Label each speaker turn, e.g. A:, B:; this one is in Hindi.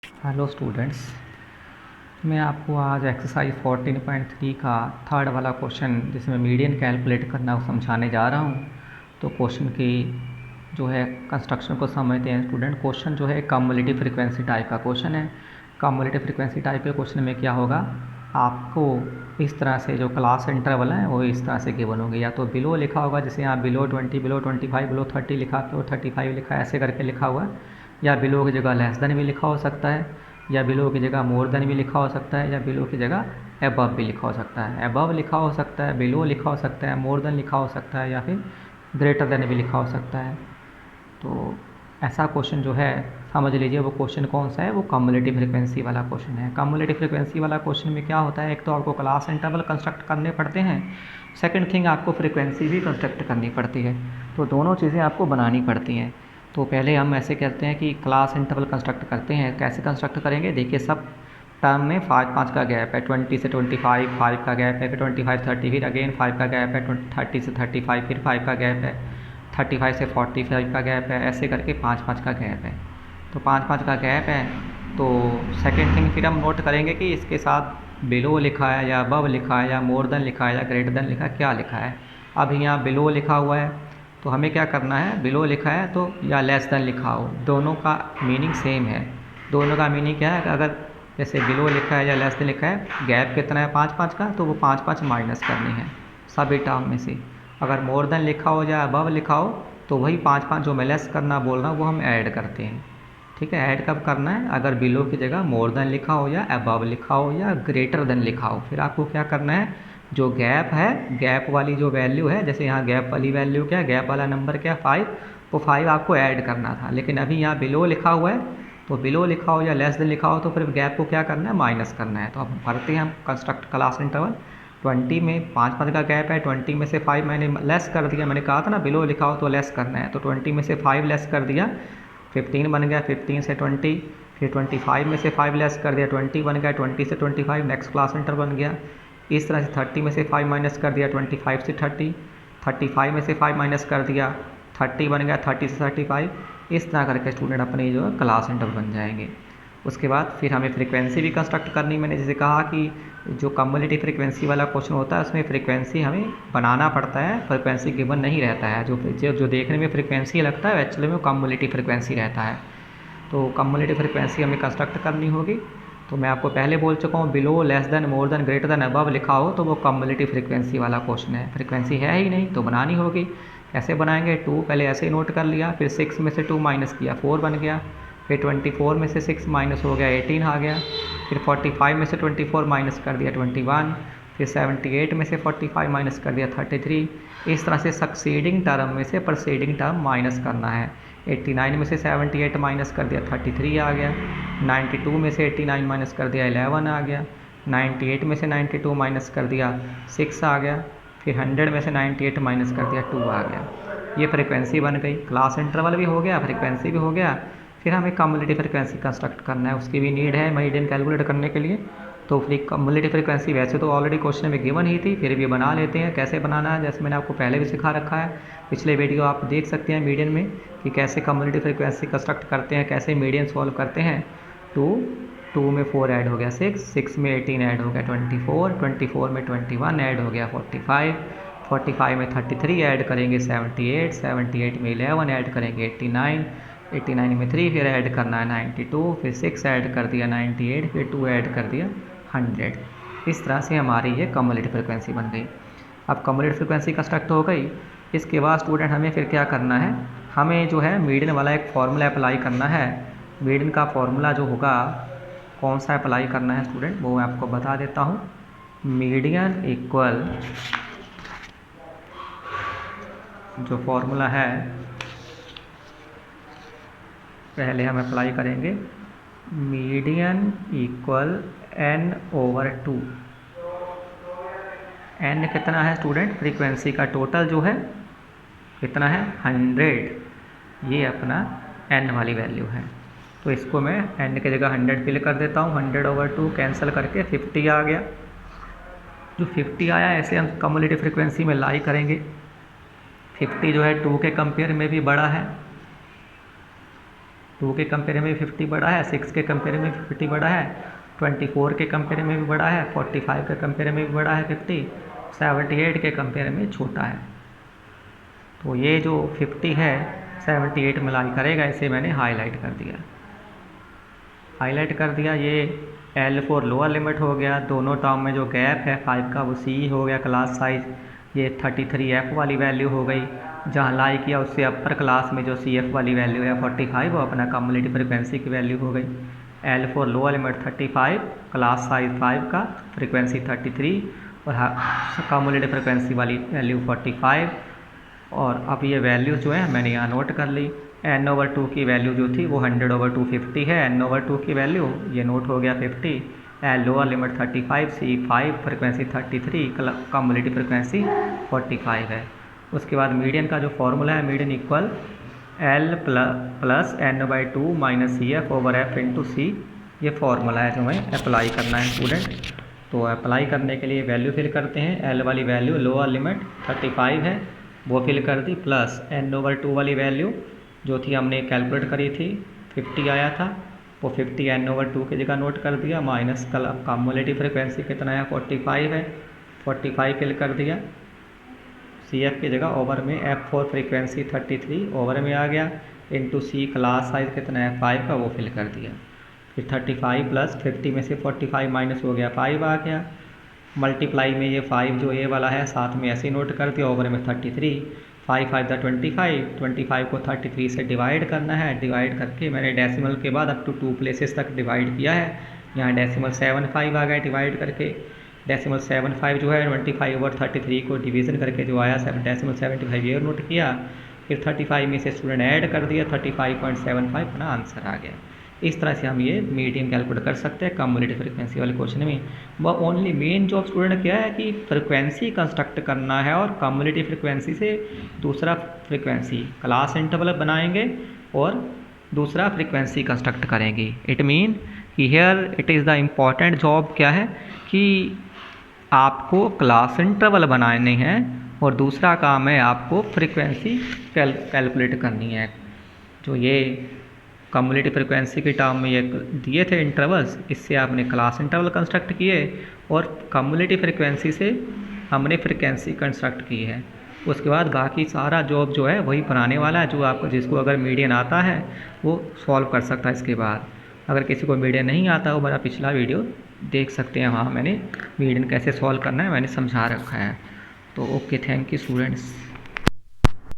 A: हेलो स्टूडेंट्स, मैं आपको आज एक्सरसाइज 14.3 का थर्ड वाला क्वेश्चन जिसमें मीडियन कैलकुलेट करना वो समझाने जा रहा हूँ। तो क्वेश्चन की जो है कंस्ट्रक्शन को समझते हैं स्टूडेंट। क्वेश्चन जो है कम्युलेटिव फ्रीक्वेंसी टाइप का क्वेश्चन है। कम्युलेटिव फ्रीक्वेंसी टाइप के क्वेश्चन में क्या होगा, आपको इस तरह से जो क्लास इंटरवल है वो इस तरह से गिवन होंगे। या तो बिलो लिखा होगा, जैसे यहाँ बिलो 20, बिलो 25, बिलो 30 लिखा, बिलो 35 लिखा, ऐसे करके लिखा हुआ है। या बिलो की जगह लेस देन भी लिखा हो सकता है, या बिलो की जगह मोर देन भी लिखा हो सकता है, या बिलो की जगह एबव भी लिखा हो सकता है। एबव लिखा हो सकता है, बिलो लिखा हो सकता है, मोर देन लिखा हो सकता है, या फिर ग्रेटर देन भी लिखा हो सकता है। तो ऐसा क्वेश्चन जो है समझ लीजिए वो क्वेश्चन कौन सा है, वो कम्युलेटिव फ्रीक्वेंसी वाला क्वेश्चन है। कम्युलेटिव फ्रीक्वेंसी वाला क्वेश्चन में क्या होता है, एक तो आपको क्लास इंटरवल कंस्ट्रक्ट करने पड़ते हैं, सेकंड थिंग आपको फ्रीक्वेंसी भी कंस्ट्रक्ट करनी पड़ती है। तो दोनों चीज़ें आपको बनानी पड़ती हैं। तो पहले हम ऐसे कहते हैं कि क्लास इंटरवल कंस्ट्रक्ट करते हैं। कैसे कंस्ट्रक्ट करेंगे, देखिए सब टर्म में 5 का गैप है, 20 से 25 5 का गैप है, फिर 25 30, फिर अगेन 5 का गैप है, 30 से 35 फिर 5 का गैप है, 35 से 45 का गैप है, ऐसे करके 5 का गैप है। तो 5 का गैप है। तो सेकेंड थिंग फिर हम नोट करेंगे कि इसके साथ बिलो लिखा है या अबव लिखा है या मोर देन लिखा है या ग्रेटर देन लिखा है, क्या लिखा है। अब यहाँ बिलो लिखा हुआ है तो हमें क्या करना है, बिलो लिखा है तो या लेस देन लिखा हो, दोनों का मीनिंग सेम है। दोनों का मीनिंग क्या है, अगर जैसे बिलो लिखा है या लेस देन लिखा है, गैप कितना है 5 का, तो वो 5 माइनस करनी है सभी टर्म में से। अगर मोर देन लिखा हो या अबव लिखा हो तो वही 5 जो मैं लेस करना बोल रहा हूँ वो हम ऐड करते हैं। ठीक है, ऐड कब करना है, अगर बिलो की जगह मोर देन लिखा हो या अबव लिखा हो या ग्रेटर देन लिखा हो, फिर आपको क्या करना है, जो गैप है, गैप वाली जो वैल्यू है, जैसे यहाँ गैप वाली वैल्यू क्या है, गैप वाला नंबर क्या है 5, वो 5 आपको ऐड करना था। लेकिन अभी यहाँ बिलो लिखा हुआ है तो बिलो लिखा हो या लेस देन लिखा हो तो फिर गैप को क्या करना है, माइनस करना है। तो अब करते हैं हम कंस्ट्रक्ट क्लास इंटरवल। 20 में 5 का गैप है, 20 में से 5 मैंने लेस कर दिया, मैंने कहा था ना बिलो लिखा हो तो लेस करना है, तो 20 में से 5 लेस कर दिया, 15 बन गया, 15 से 20, फिर 25 में से 5 लेस कर दिया, 20 बन गया, 20 से 25 नेक्स्ट क्लास इंटर बन गया। इस तरह से 30 में से 5 माइनस कर दिया, 25 से 30, 35 में से 5 माइनस कर दिया, 30 बन गया, 30 से 35। इस तरह करके स्टूडेंट अपने जो है क्लास इंटर बन जाएंगे। उसके बाद फिर हमें फ्रीक्वेंसी भी कंस्ट्रक्ट करनी। मैंने जैसे कहा कि जो कम्युलेटिव फ्रीक्वेंसी वाला क्वेश्चन होता है उसमें फ्रीक्वेंसी हमें बनाना पड़ता है, फ्रीक्वेंसी गिवन नहीं रहता है। जो देखने में फ्रीक्वेंसी लगता है एक्चुअली में कम्युलेटिव फ्रीक्वेंसी रहता है। तो कम्युलेटिव फ्रीक्वेंसी हमें कंस्ट्रक्ट करनी होगी। तो मैं आपको पहले बोल चुका हूँ, below less than more than greater than above लिखा हो तो वो कम्युलेटिव फ्रीक्वेंसी वाला क्वेश्चन है। फ्रीक्वेंसी है ही नहीं तो बनानी होगी। कैसे बनाएंगे, 2 पहले ऐसे ही नोट कर लिया, फिर 6 में से 2 माइनस किया 4 बन गया, फिर 24 में से 6 माइनस हो गया 18 आ गया, फिर 45 में से 24 माइनस कर दिया 21, फिर 78 में से 45 माइनस कर दिया 33। इस तरह से सक्सीडिंग टर्म में से प्रीसीडिंग टर्म माइनस करना है। 89 में से 78 माइनस कर दिया 33 आ गया, 92 में से 89 माइनस कर दिया 11 आ गया, 98 में से 92 माइनस कर दिया 6 आ गया, फिर 100 में से 98 माइनस कर दिया 2 आ गया। ये फ्रीक्वेंसी बन गई। क्लास इंटरवल भी हो गया, फ्रीक्वेंसी भी हो गया। फिर हमें कम्युलेटिव फ्रीक्वेंसी कंस्ट्रक्ट करना है, उसकी भी नीड है मीडियन कैलकुलेट करने के लिए। तो कम्युलेटिव फ्रीक्वेंसी वैसे तो ऑलरेडी क्वेश्चन में गिवन ही थी, फिर भी बना लेते हैं। कैसे बनाना है, जैसे मैंने आपको पहले भी सिखा रखा है, पिछले वीडियो आप देख सकते हैं मीडियन में कि कैसे कम्युलेटिव फ्रीक्वेंसी कंस्ट्रक्ट करते हैं, कैसे मीडियन सॉल्व करते हैं। 2 में 4 ऐड हो गया 6 में 18 ऐड हो गया 24 में 21 ऐड हो गया 45 में 33 ऐड करेंगे 78 में 11 ऐड करेंगे 89 में 3 फिर ऐड करना है 92, फिर 6 ऐड कर दिया 98, फिर 2 ऐड कर दिया 100। इस तरह से हमारी ये कम्युलेटिव फ्रीक्वेंसी बन गई। अब कम्युलेटिव फ्रीक्वेंसी कंस्ट्रक्ट हो गई। इसके बाद स्टूडेंट हमें फिर क्या करना है, हमें जो है मीडियन वाला एक फॉर्मूला अप्लाई करना है। मीडियन का फॉर्मूला जो होगा कौन सा अप्लाई करना है स्टूडेंट, वो मैं आपको बता देता हूँ। मीडियन इक्वल, जो फॉर्मूला है पहले हम अप्लाई करेंगे, मीडियन इक्वल n/2। n कितना है स्टूडेंट, फ्रीक्वेंसी का टोटल जो है कितना है 100, ये अपना n वाली वैल्यू है। तो इसको मैं n की जगह 100 फिल कर देता हूँ, 100/2 कैंसिल करके 50 आ गया। जो 50 आया ऐसे हम कम्युलेटिव फ्रीक्वेंसी में लाई करेंगे। 50 जो है 2 के कंपेयर में भी बड़ा है, 2 के कंपेयर में 50 बड़ा है, 6 के कंपेयर में 50 बड़ा है, 24 के कंपेयर में भी बड़ा है, 45 के कंपेयर में भी बड़ा है 50, 78 के कंपेयर में छोटा है। तो ये जो 50 है 78 में लाई करेगा, इसे मैंने हाईलाइट कर दिया। ये L फॉर लोअर लिमिट हो गया। दोनों टर्म में जो गैप है 5 का वो C हो गया क्लास साइज। ये 33F वाली वैल्यू हो गई। जहाँ लाई किया उससे अपर क्लास में जो CF वाली वैल्यू है 45, वो अपना कम्युलेटिव फ्रिक्वेंसी की वैल्यू हो गई। L for lower limit 35, class size 5 का, फ्रिक्वेंसी 33 और कम्युलेटिव फ्रिक्वेंसी वाली वैल्यू 45। और अब ये वैल्यू जो है मैंने यहाँ नोट कर ली। n/2 की वैल्यू जो थी वो 100/250 है। n/2 की वैल्यू ये नोट हो गया 50। L lower limit 35, C 5, frequency 33, cumulative frequency 45 है। उसके बाद मीडियन का जो फॉर्मूला है, median equal L plus n/2 minus CF/F into C, ये फॉर्मूला है जो हमें अप्लाई करना है स्टूडेंट। तो अप्लाई करने के लिए वैल्यू फिल करते हैं। L वाली वैल्यू लोअर लिमिट 35 है, वो फिल कर दी, प्लस n/2 वाली वैल्यू जो थी हमने कैलकुलेट करी थी 50 आया था, वो 50 n/2 की जगह नोट कर दिया, माइनस कम्युलेटिव फ्रिक्वेंसी कितना है 45 है, 45 फिल कर दिया। CF की जगह ओवर में F फॉर फ्रिक्वेंसी 33 ओवर में आ गया, इंटू C क्लास साइज कितना है 5 का, वो फिल कर दिया। फिर 35 प्लस 50 में से 45 माइनस हो गया 5 आ गया, मल्टीप्लाई में ये 5 जो ये वाला है साथ में ऐसे नोट कर दिया, ओवर में 33, 5 5 25 को 33 से डिवाइड करना है। डिवाइड करके मैंने डेसिमल के बाद अप टू 2 प्लेसेस तक डिवाइड किया है। यहाँ डेसिमल 75 आ गया डिवाइड करके। डेसिमल 75 जो है 25/33 को डिवीज़न करके जो आया डेसिमल 75 ये नोट किया। फिर 35 में से स्टूडेंट ऐड कर दिया, 35.75 अपना आंसर आ गया। इस तरह से हम ये मीडियन कैलकुलेट कर सकते हैं कम्युलेटिव फ्रिक्वेंसी वाले क्वेश्चन में। वह ओनली मेन जॉब स्टूडेंट क्या है कि फ्रिक्वेंसी कंस्ट्रक्ट करना है और कम्युलेटिव फ्रिक्वेंसी से दूसरा फ्रिक्वेंसी क्लास इंटरवल बनाएंगे और दूसरा फ्रिक्वेंसी कंस्ट्रक्ट करेंगे। इट मीन कि here it is the important job क्या है कि आपको क्लास इंटरवल बनाने हैं और दूसरा काम है आपको फ्रिक्वेंसी कैलकुलेट करनी है। जो ये कम्युलेटिव फ्रिक्वेंसी के टर्म में ये दिए थे इंटरवल्स, इससे आपने क्लास इंटरवल कंस्ट्रक्ट किए और कम्युलेटिव फ्रिक्वेंसी से हमने फ्रिक्वेंसी कंस्ट्रक्ट की है। उसके बाद बाकी सारा जॉब जो है वही बनाने वाला है, जो आपको जिसको अगर मीडियन आता है वो सॉल्व कर सकता है। इसके बाद अगर किसी को मीडियन नहीं आता वो मेरा पिछला वीडियो देख सकते हैं, वहाँ मैंने मीडियन कैसे सॉल्व करना है मैंने समझा रखा है। तो ओके, थैंक यू स्टूडेंट्स।